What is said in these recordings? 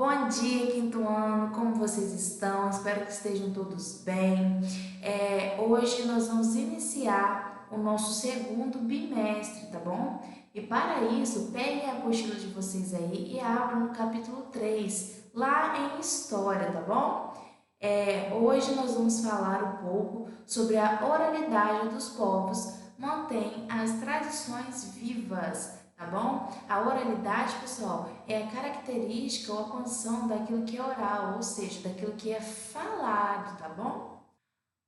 Bom dia, quinto ano, como vocês estão? Espero que estejam todos bem. Hoje nós vamos iniciar o nosso segundo bimestre, tá bom? E para isso, peguem a apostila de vocês aí e abram no capítulo 3, lá em História, tá bom? Hoje nós vamos falar um pouco sobre a oralidade dos povos, mantém as tradições vivas, tá bom? A oralidade, pessoal, é a característica ou a condição daquilo que é oral, ou seja, daquilo que é falado, tá bom?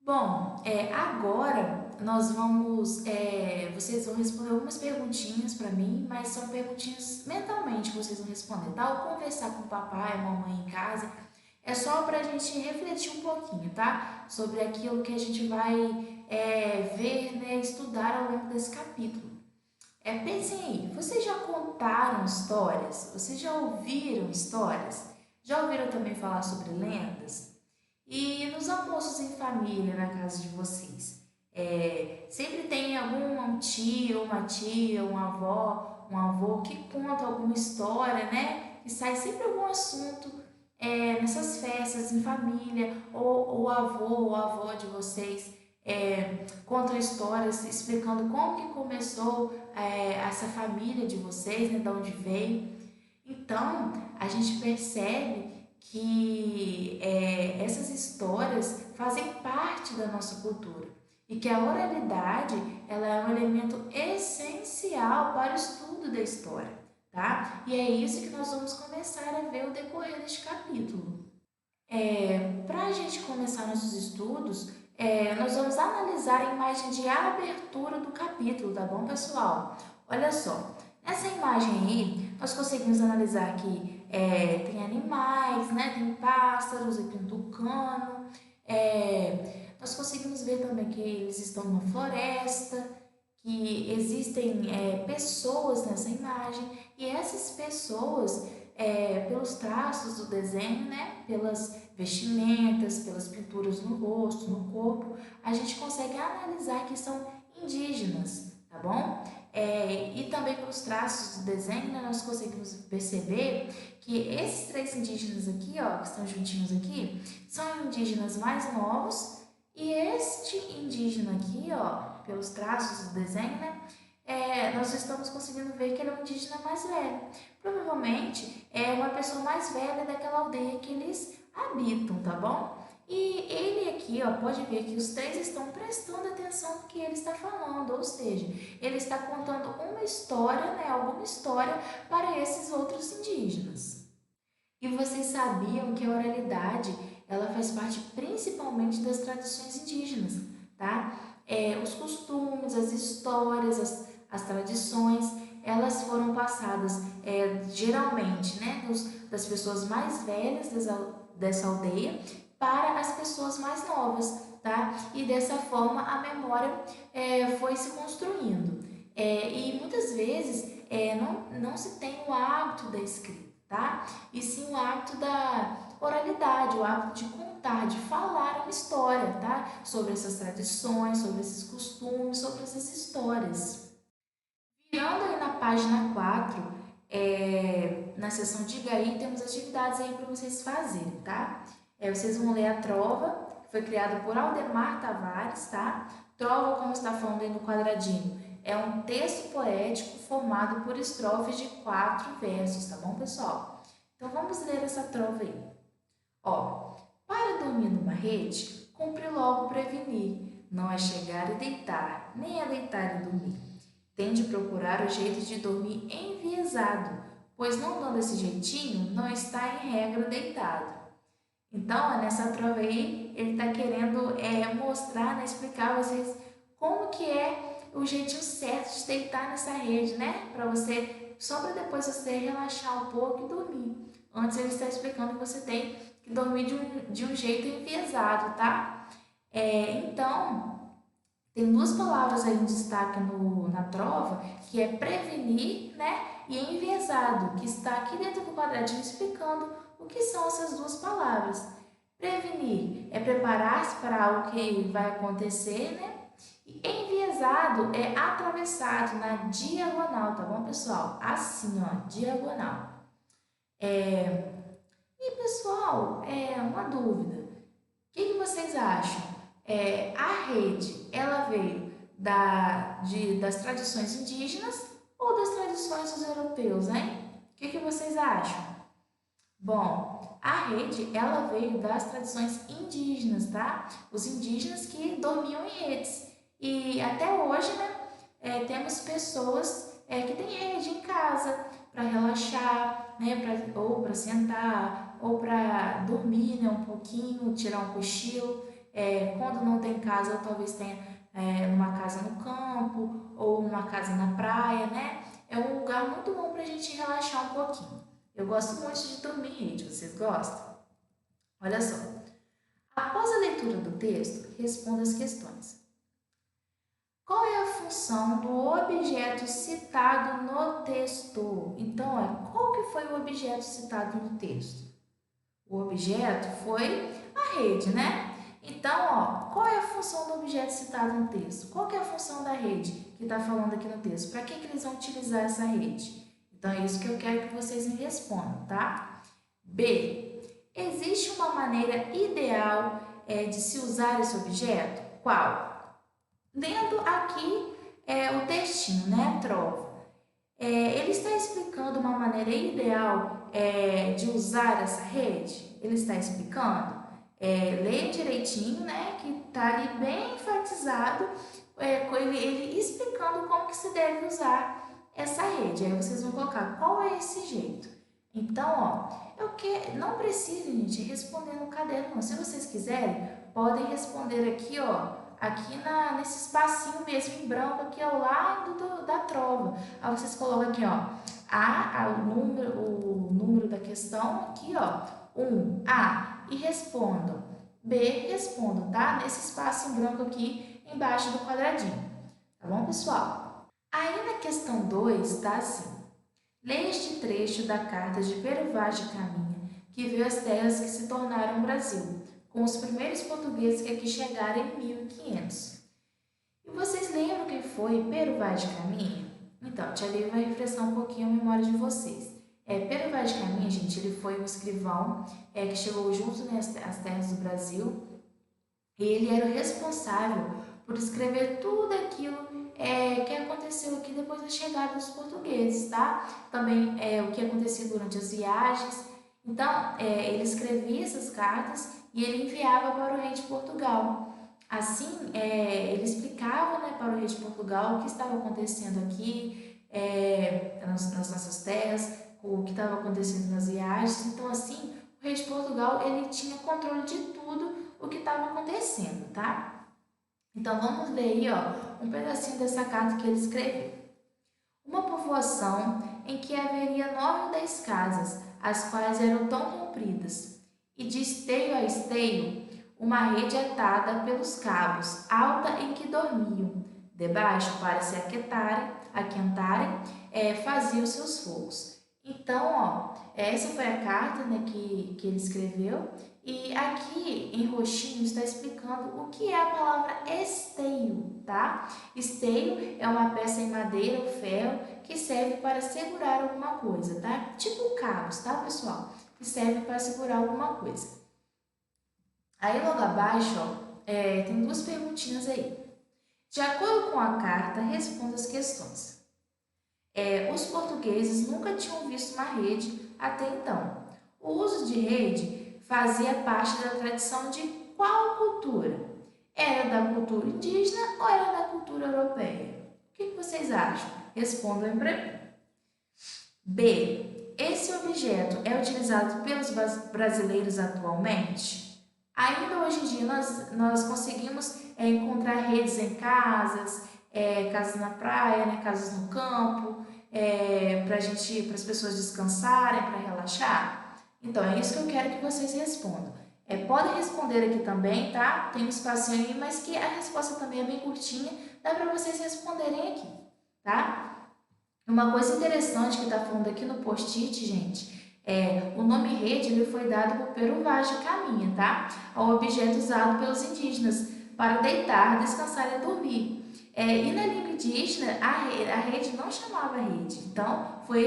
Bom, agora nós vamos, vocês vão responder algumas perguntinhas para mim, mas são perguntinhas mentalmente que vocês vão responder, tá? Ou conversar com o papai, a mamãe em casa, é só para a gente refletir um pouquinho, tá? Sobre aquilo que a gente vai ver, né, estudar ao longo desse capítulo. Pensem aí, vocês já contaram histórias? Vocês já ouviram histórias? Já ouviram também falar sobre lendas? E nos almoços em família na casa de vocês? Sempre tem algum tio, uma tia, uma avó, um avô que conta alguma história, né? E sai sempre algum assunto nessas festas em família, ou o avô ou a avó de vocês contam histórias explicando como que começou essa família de vocês, né, de onde veio. Então, a gente percebe que essas histórias fazem parte da nossa cultura e que a oralidade ela é um elemento essencial para o estudo da história, tá? E é isso que nós vamos começar a ver o decorrer deste capítulo. Para a gente começar nossos estudos, nós vamos analisar a imagem de abertura do capítulo, tá bom, pessoal? Olha só, nessa imagem aí, nós conseguimos analisar que tem animais, né? Tem pássaros, tem um tucano. Nós conseguimos ver também que eles estão numa floresta, que existem pessoas nessa imagem, e essas pessoas pelos traços do desenho, né, pelas vestimentas, pelas pinturas no rosto, no corpo, a gente consegue analisar que são indígenas, tá bom? E também pelos traços do desenho, né, nós conseguimos perceber que esses três indígenas aqui, ó, que estão juntinhos aqui, são indígenas mais novos, e este indígena aqui, ó, pelos traços do desenho, né, nós estamos conseguindo ver que ele é um indígena mais velho. Provavelmente é uma pessoa mais velha daquela aldeia que eles habitam, tá bom? E ele aqui, ó, pode ver que os três estão prestando atenção no que ele está falando, ou seja, ele está contando uma história, né, alguma história para esses outros indígenas. E vocês sabiam que a oralidade, ela faz parte principalmente das tradições indígenas, tá? Os costumes, as histórias, as tradições, elas foram passadas geralmente, né, das pessoas mais velhas dessa aldeia para as pessoas mais novas, tá? E dessa forma a memória foi se construindo. E muitas vezes não se tem o hábito da escrita, tá? E sim o hábito da oralidade, o hábito de contar, de falar uma história, tá? Sobre essas tradições, sobre esses costumes, sobre essas histórias. Virando aí na página 4, na seção Diga aí, temos atividades aí para vocês fazerem, tá? Vocês vão ler a Trova, que foi criada por Aldemar Tavares, tá? Trova, como está falando aí no quadradinho, é um texto poético formado por estrofes de 4 versos, tá bom, pessoal? Então vamos ler essa trova aí. Ó, para dormir numa rede, cumpre logo prevenir, não é chegar e deitar, nem é deitar e dormir. Tem de procurar o jeito de dormir enviesado, pois não dando esse jeitinho, não está em regra deitado. Então, nessa trova aí, ele está querendo mostrar, né, explicar a vocês como que é o jeitinho certo de deitar nessa rede, né? Para você, só para depois você relaxar um pouco e dormir. Antes ele está explicando que você tem que dormir de um jeito enviesado, tá? Então, tem duas palavras aí em destaque na trova, que é prevenir, né? E enviesado, que está aqui dentro do quadradinho explicando o que são essas duas palavras. Prevenir é preparar-se para algo que vai acontecer, né? E enviesado é atravessado na diagonal, tá bom, pessoal? Assim, ó, diagonal. Pessoal, uma dúvida. O que vocês acham? A rede, ela veio das tradições indígenas ou das tradições dos europeus, hein? O que vocês acham? Bom, a rede, ela veio das tradições indígenas, tá? Os indígenas que dormiam em redes. E até hoje, né, temos pessoas que têm rede em casa para relaxar, né, ou para sentar, ou para dormir, né, um pouquinho, tirar um cochilo. Quando não tem casa, ou talvez tenha numa casa no campo, ou uma casa na praia, né? É um lugar muito bom para a gente relaxar um pouquinho. Eu gosto muito de dormir em rede, vocês gostam? Olha só. Após a leitura do texto, responda as questões. Qual é a função do objeto citado no texto? Então, qual que foi o objeto citado no texto? O objeto foi a rede, né? Então, qual é a função do objeto citado no texto? Qual que é a função da rede que está falando aqui no texto? Para que eles vão utilizar essa rede? Então, é isso que eu quero que vocês me respondam, tá? B. Existe uma maneira ideal de se usar esse objeto? Qual? Lendo aqui o textinho, né, Trova? Ele está explicando uma maneira ideal de usar essa rede? Ele está explicando? Leia direitinho, né, que está ali bem enfatizado, com ele explicando como que se deve usar essa rede. Aí vocês vão colocar qual é esse jeito. Então, não precisa, gente, responder no caderno, não. Se vocês quiserem, podem responder aqui, aqui nesse espacinho mesmo em branco, aqui ao lado da trova. Aí vocês colocam aqui, o número da questão, aqui, 1, A, e respondam. B, respondam, tá? Nesse espaço em branco aqui, embaixo do quadradinho. Tá bom, pessoal? Aí na questão 2, tá assim. Leia este trecho da carta de Pero Vaz de Caminha, que viu as terras que se tornaram Brasil, com os primeiros portugueses que aqui chegaram em 1500. E vocês lembram quem foi Pero Vaz de Caminha? Então, Tia Lívia vai refrescar um pouquinho a memória de vocês. Pero Vaz de Caminha, gente, ele foi um escrivão que chegou junto, né, às terras do Brasil, e ele era o responsável por escrever tudo aquilo que aconteceu aqui depois da chegada dos portugueses, tá? Também o que aconteceu durante as viagens. Então, ele escrevia essas cartas e ele enviava para o rei de Portugal. Assim, ele explicava, né, para o rei de Portugal o que estava acontecendo aqui nas nossas terras, o que estava acontecendo nas viagens. Então, assim, o rei de Portugal ele tinha controle de tudo o que estava acontecendo, tá? Então, vamos ler aí, um pedacinho dessa carta que ele escreveu. Uma povoação em que haveria 9 ou 10 casas, as quais eram tão compridas, e de esteio a esteio, uma rede atada pelos cabos, alta em que dormiam. Debaixo, para se aquentarem, faziam seus fogos. Então, essa foi a carta, né, que ele escreveu. E aqui em roxinho está explicando o que é a palavra esteio, tá? Esteio é uma peça em madeira ou ferro que serve para segurar alguma coisa, tá? Tipo cabos, tá, pessoal? Que serve para segurar alguma coisa. Aí logo abaixo, tem 2 perguntinhas aí. De acordo com a carta, responda as questões. Os portugueses nunca tinham visto uma rede até então. O uso de rede fazia parte da tradição de qual cultura? Era da cultura indígena ou era da cultura europeia? O que vocês acham? Respondam para mim. B. Esse objeto é utilizado pelos brasileiros atualmente? Ainda hoje em dia nós conseguimos encontrar redes em casas, casas na praia, né, casas no campo, para as pessoas descansarem, para relaxar? Então, é isso que eu quero que vocês respondam. Podem responder aqui também, tá? Tem um espacinho aí, mas que a resposta também é bem curtinha, dá para vocês responderem aqui, tá? Uma coisa interessante que está falando aqui no post-it, gente, o nome rede ele foi dado por Pero Vaz de Caminha, tá? Ao objeto usado pelos indígenas para deitar, descansar e dormir. E na língua indígena, a rede não chamava rede. Então, foi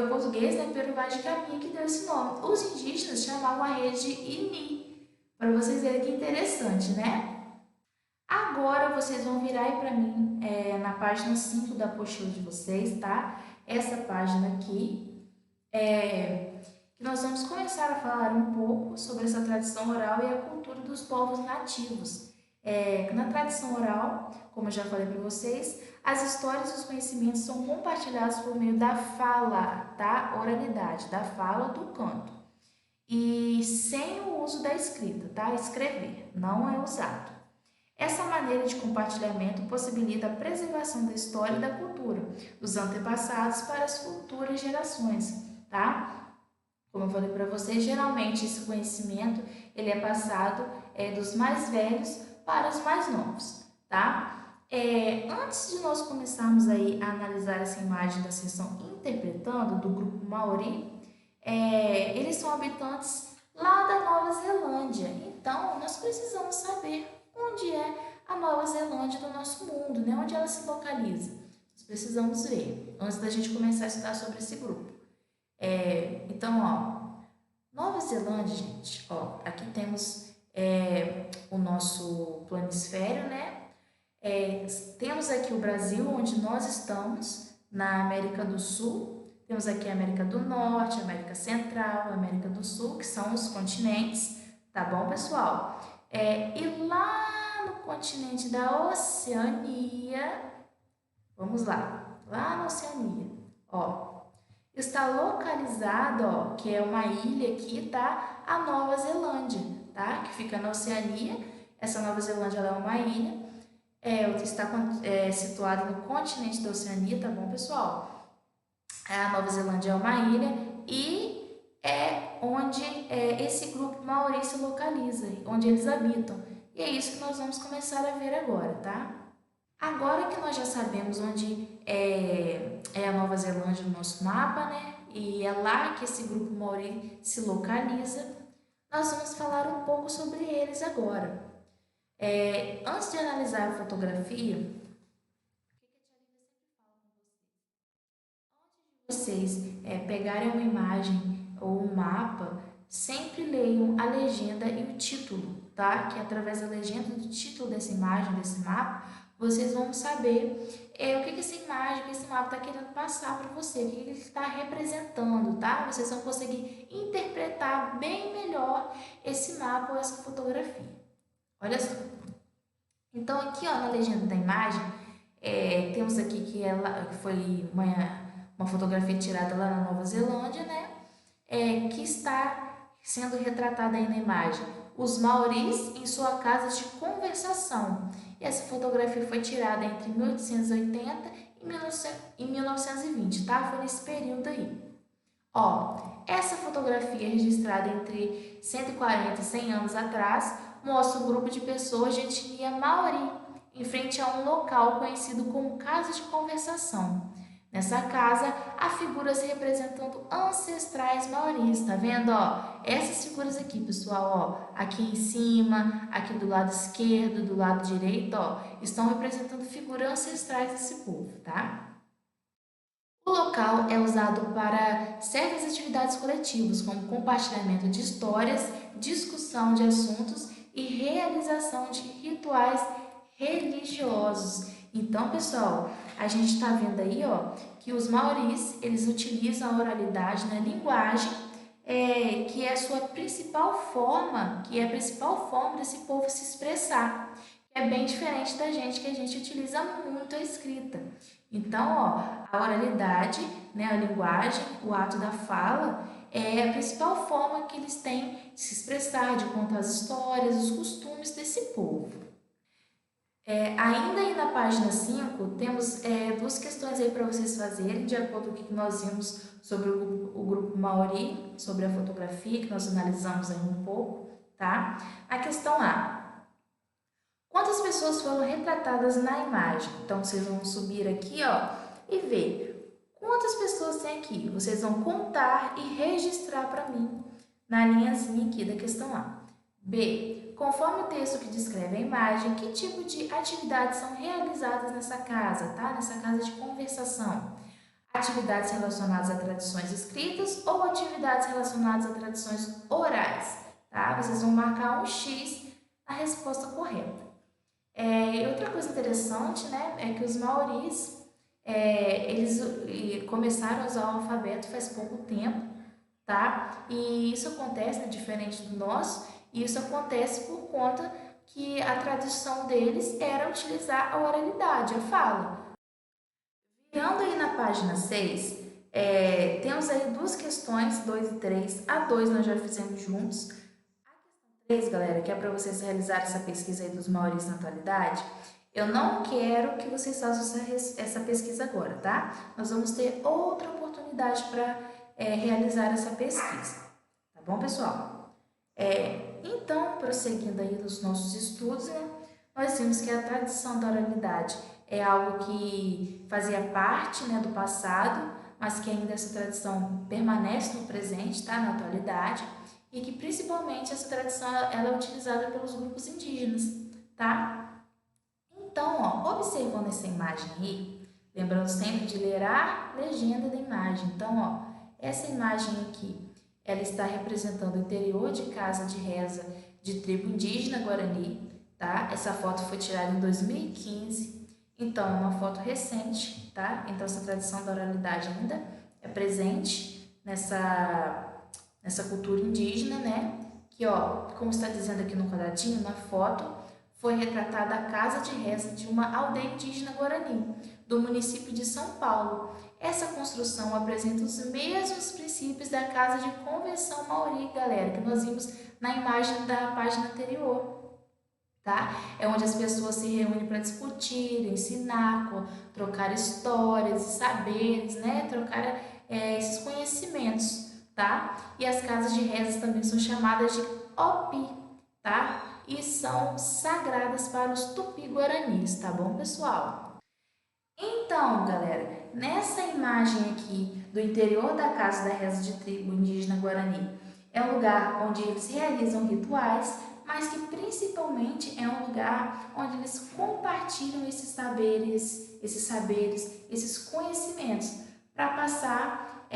o português, né, Pero Vaz de Caminha, que deu esse nome. Os indígenas chamavam a rede INI, para vocês verem que interessante, né? Agora vocês vão virar aí para mim na página 5 da apostila de vocês, tá? Essa página aqui, que nós vamos começar a falar um pouco sobre essa tradição oral e a cultura dos povos nativos. Na tradição oral, como eu já falei para vocês, as histórias e os conhecimentos são compartilhados por meio da fala, tá? Oralidade, da fala, do canto. E sem o uso da escrita, tá? Escrever não é usado. Essa maneira de compartilhamento possibilita a preservação da história e da cultura dos antepassados para as futuras gerações, tá? Como eu falei para vocês, geralmente esse conhecimento ele é passado dos mais velhos para os mais novos, tá? Antes de nós começarmos aí a analisar essa imagem da seção Interpretando do grupo Maori, eles são habitantes lá da Nova Zelândia, então nós precisamos saber onde é a Nova Zelândia do nosso mundo, né? Onde ela se localiza. Nós precisamos ver, antes da gente começar a estudar sobre esse grupo. Então, Nova Zelândia, gente, aqui temos o nosso planisfério, né? Temos aqui o Brasil, onde nós estamos, na América do Sul. Temos aqui a América do Norte, a América Central, a América do Sul, que são os continentes, tá bom, pessoal? E lá no continente da Oceania, vamos lá na Oceania, está localizado, que é uma ilha aqui, tá? A Nova Zelândia, tá? Que fica na Oceania. Essa Nova Zelândia ela é uma ilha, está situada no continente da Oceania, tá bom, pessoal? A Nova Zelândia é uma ilha e é onde esse grupo Maori se localiza, onde eles habitam. E é isso que nós vamos começar a ver agora, tá? Agora que nós já sabemos onde é a Nova Zelândia no nosso mapa, né? E é lá que esse grupo Maori se localiza, nós vamos falar um pouco sobre eles agora. Antes de analisar a fotografia, vocês pegarem uma imagem ou um mapa, sempre leiam a legenda e o título, tá? Que através da legenda e do título dessa imagem, desse mapa, vocês vão saber o que essa imagem, o que esse mapa está querendo passar para você, o que ele está representando, tá? Vocês vão conseguir interpretar bem melhor esse mapa ou essa fotografia. Olha só. Então, aqui na legenda da imagem, temos aqui que foi uma fotografia tirada lá na Nova Zelândia, né? Que está sendo retratada aí na imagem. Os maoris em sua casa de conversação. E essa fotografia foi tirada entre 1880 e 1920, tá? Foi nesse período aí. Essa fotografia registrada entre 140 e 100 anos atrás mostra um grupo de pessoas de etnia maori em frente a um local conhecido como casa de conversação. Nessa casa, há figuras representando ancestrais maoris, tá vendo? Essas figuras aqui, pessoal, aqui em cima, aqui do lado esquerdo, do lado direito, estão representando figuras ancestrais desse povo, tá? O local é usado para certas atividades coletivas, como compartilhamento de histórias, discussão de assuntos e realização de rituais religiosos. Então, pessoal, a gente está vendo aí, que os maoris, eles utilizam a oralidade na linguagem, que é a sua principal forma, desse povo se expressar. É bem diferente da gente, que a gente utiliza muito a escrita. Então, a oralidade, né, a linguagem, o ato da fala, é a principal forma que eles têm de se expressar, de contar as histórias, os costumes desse povo. Ainda aí na página 5, temos duas questões aí para vocês fazerem, de acordo com o que nós vimos sobre o grupo Maori, sobre a fotografia, que nós analisamos aí um pouco, tá? A questão A. Quantas pessoas foram retratadas na imagem? Então, vocês vão subir aqui, e ver quantas pessoas tem aqui. Vocês vão contar e registrar para mim na linhazinha aqui da questão A. B. Conforme o texto que descreve a imagem, que tipo de atividades são realizadas nessa casa, tá? Nessa casa de conversação. atividades relacionadas a tradições escritas ou atividades relacionadas a tradições orais, tá? Vocês vão marcar um X na resposta correta. E outra coisa interessante, né, é que os maoris, eles começaram a usar o alfabeto faz pouco tempo, tá? E isso acontece, né, diferente do nosso, e isso acontece por conta que a tradição deles era utilizar a oralidade, a fala. Virando aí na página 6, temos aí duas questões, 2 e 3. A 2 nós já fizemos juntos. A questão 3, galera, que é para vocês realizarem essa pesquisa aí dos maoris na atualidade, eu não quero que vocês façam essa pesquisa agora, tá? Nós vamos ter outra oportunidade para realizar essa pesquisa, tá bom, pessoal? Então, prosseguindo aí nos nossos estudos, né, nós vimos que a tradição da oralidade é algo que fazia parte, né, do passado, mas que ainda essa tradição permanece no presente, tá, na atualidade, e que principalmente essa tradição ela é utilizada pelos grupos indígenas, tá? Então, ó, observando essa imagem aí, lembrando sempre de ler a legenda da imagem. Então, ó, essa imagem aqui, ela está representando o interior de casa de reza de tribo indígena Guarani, tá? Essa foto foi tirada em 2015, então é uma foto recente, tá? Então essa tradição da oralidade ainda é presente nessa cultura indígena, né? Que, ó, como está dizendo aqui no quadradinho, na foto, foi retratada a casa de reza de uma aldeia indígena Guarani, do município de São Paulo. Essa construção apresenta os mesmos princípios da casa de convenção maori, galera, que nós vimos na imagem da página anterior, tá? É onde as pessoas se reúnem para discutir, ensinar, trocar histórias e saberes, né? Trocar esses conhecimentos, tá? E as casas de rezas também são chamadas de opi, tá? E são sagradas para os tupi-guaranis, tá bom, pessoal? Então, galera, nessa imagem aqui do interior da casa da reza de tribo indígena Guarani, é um lugar onde eles realizam rituais, mas que principalmente é um lugar onde eles compartilham esses saberes, esses conhecimentos, para passar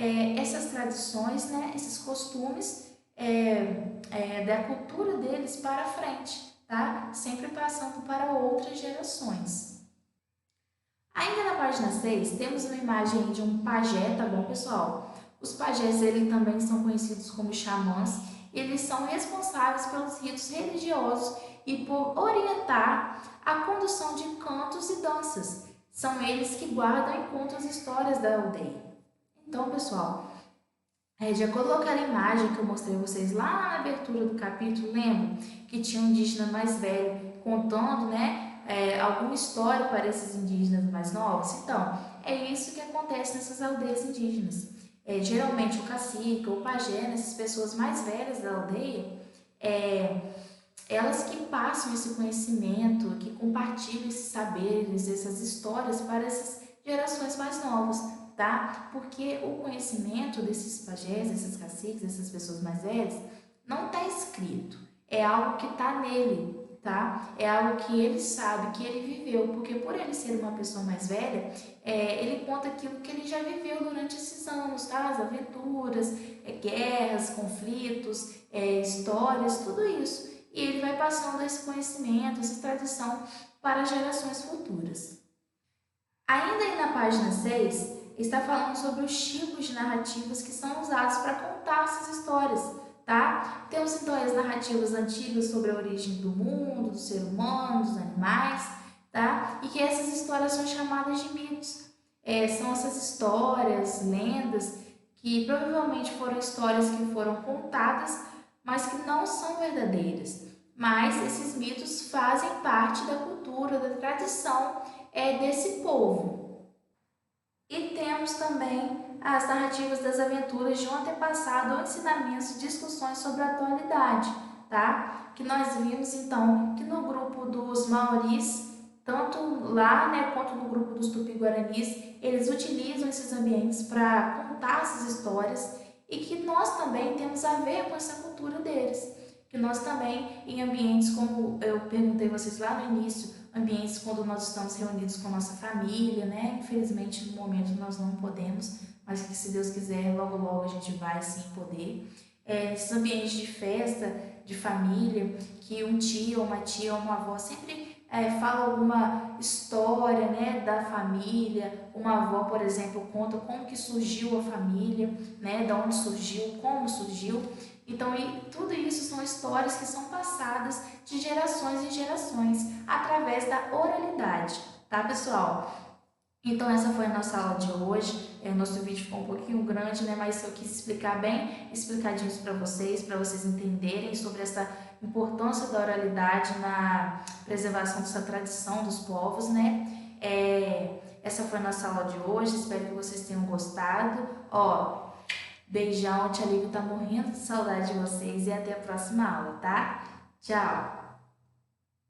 essas tradições, né, esses costumes da cultura deles para frente, tá? Sempre passando para outras gerações. Ainda na página 6, temos uma imagem de um pajé, tá bom, pessoal? Os pajés, eles também são conhecidos como xamãs, eles são responsáveis pelos ritos religiosos e por orientar a condução de cantos e danças. São eles que guardam e contam as histórias da aldeia. Então, pessoal, de acordo com aquela imagem que eu mostrei a vocês lá na abertura do capítulo, lembram que tinha um indígena mais velho contando, né, alguma história para esses indígenas mais novos? Então, é isso que acontece nessas aldeias indígenas. Geralmente o cacique ou o pajé, né, essas pessoas mais velhas da aldeia, elas que passam esse conhecimento, que compartilham esses saberes, essas histórias para essas gerações mais novas, tá? Porque o conhecimento desses pajés, desses caciques, dessas pessoas mais velhas, não está escrito. É algo que está nele, tá? É algo que ele sabe, que ele viveu, porque por ele ser uma pessoa mais velha, ele conta aquilo que ele já viveu durante esses anos, tá? As aventuras, guerras, conflitos, histórias, tudo isso. E ele vai passando esse conhecimento, essa tradição para gerações futuras. Ainda aí na página 6, está falando sobre os tipos de narrativas que são usados para contar essas histórias, tá? Temos então as narrativas antigas sobre a origem do mundo, do ser humano, dos animais, tá? E que essas histórias são chamadas de mitos. São essas histórias, lendas, que provavelmente foram histórias que foram contadas, mas que não são verdadeiras. Mas esses mitos fazem parte da cultura, da tradição desse povo. E temos também as narrativas das aventuras de um antepassado ou ensinamentos e discussões sobre a atualidade, tá? Que nós vimos então que no grupo dos maoris, tanto lá, né, quanto no grupo dos tupi-guaranis, eles utilizam esses ambientes para contar essas histórias e que nós também temos a ver com essa cultura deles. que nós também, em ambientes como eu perguntei a vocês lá no início, ambientes quando nós estamos reunidos com nossa família, né? Infelizmente, no momento nós não podemos, mas que se Deus quiser, logo logo a gente vai sim poder. Esses ambientes de festa, de família, que um tio, uma tia ou uma avó sempre fala alguma história, né, da família. Uma avó, por exemplo, conta como que surgiu a família, né, da onde surgiu, como surgiu. Então, tudo isso são histórias que são passadas de gerações em gerações através da oralidade, tá, pessoal? Então, essa foi a nossa aula de hoje. O nosso vídeo ficou um pouquinho grande, né? Mas eu quis explicar bem explicadinho para vocês entenderem sobre essa importância da oralidade na preservação dessa tradição dos povos, né? Essa foi a nossa aula de hoje. Espero que vocês tenham gostado. Ó, beijão, tia Lívia tá morrendo de saudade de vocês e até a próxima aula, tá? Tchau!